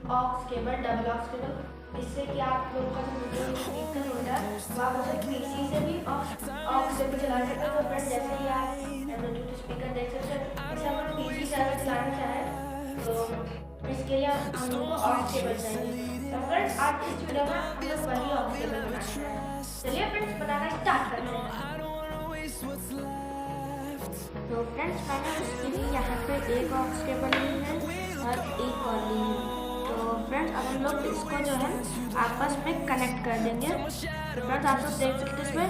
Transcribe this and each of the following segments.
Aux cable, double aux cable, इससे कि आप लोग का जो ब्लूटूथ स्पीकर होता है वो आप उसे पीसी से भी ऑक्स से भी चला सकते हो। फ्रेंड्स जैसे ही आप ब्लूटूथ स्पीकर देख सकते हो, जैसे हम पीसी से अगर चलाना चाहें तो इसके लिए हम लोग को ऑक्स केबल चाहिए। तो फ्रेंड्स आज इस वीडियो में हम लोग वही ऑक्स केबल बनाएंगे। चलिए फ्रेंड्स बनाना स्टार्ट करते हैं। तो फ्रेंड्स मैंने उसके लिए यहाँ पे एक ऑक्स केबल ली है और एक और ली है। तो फ्रेंड्स अब हम लोग इसको जो है आपस में कनेक्ट कर देंगे। तो फ्रेंड्स आप लोग देख सकते हैं इसमें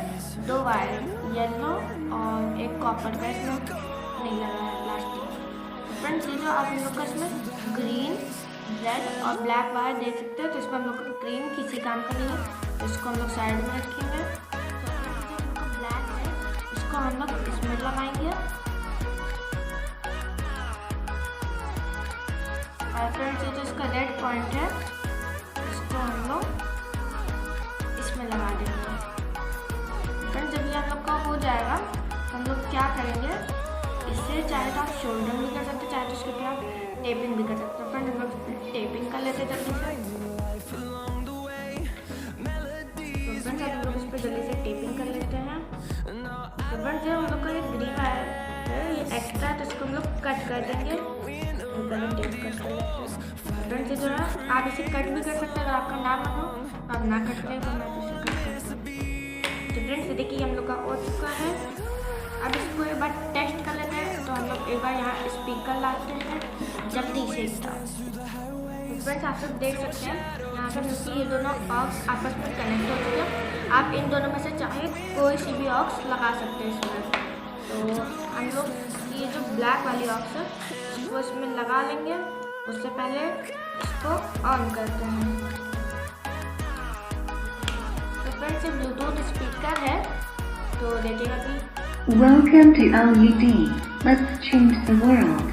दो वायर, येलो और एक कॉपर का इसमें नहीं लगा है प्लास्टिक। तो फ्रेंड्स ये जो आप लोग का इसमें ग्रीन, रेड और ब्लैक वायर देख सकते हो, तो इसमें हम लोग को ग्रीन किसी काम का नहीं है, तो इसको हम लोग साइड में रखेंगे। तो ब्लैक है इसको हम लोग इसमें लगाएंगे और फ्रेंड्स ये जो इसका रेड पॉइंट है इसको हम लोग इसमें लगा देंगे। फ्रेंड्स जब ये हम लोग का हो जाएगा तो हम लोग क्या करेंगे, इससे चाहे तो आप शोल्डर भी कर सकते, चाहे तो इसके ऊपर आप टेपिंग भी कर सकते हो। फ्रेंड्स हम लोग टेपिंग कर लेते जल्दी से। तो फ्रेंड्स हम लोग इस पर जल्दी से टेपिंग कर लेते हैं। तो फ्रेंड्स जो हम लोग का ये ग्रीन वायर है ये एक्स्ट्रा है, तो इसको हम लोग कट कर देंगे। फ्रेंड्स जो है आप इसे कट भी कर सकते हैं, अगर आपका ना हो आप ना कट करें तो मैं इसे कट कर सकती हूँ। तो फ्रेंड्स देखिए हम लोग का हो चुका है। अब इसको एक बार टेस्ट कर लेते हैं। तो हम लोग एक बार यहाँ स्पीकर लाते हैं जल्दी से इसका। तो फ्रेंड्स आप सब देख सकते हैं यहाँ पर क्योंकि ये दोनों ऑक्स आपस में कनेक्ट हो चुके हैं। आप इन दोनों में से चाहे कोई सी भी ऑक्स लगा सकते हैं इसमें। तो हम लोग ये जो ब्लैक वाली ऑक्स है इसको इसमें लगा लेंगे। उससे पहले इसको ऑन करते हैं। तो फ्रेंड्स ये ब्लूटूथ स्पीकर है, तो देखिएगा कि Welcome to LED. Let's change the world.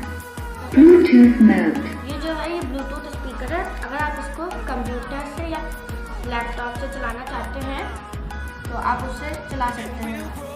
Bluetooth mode. ये जो है ये ब्लूटूथ स्पीकर है। अगर आप इसको कंप्यूटर से या लैपटॉप से चलाना चाहते हैं तो आप उससे चला सकते हैं।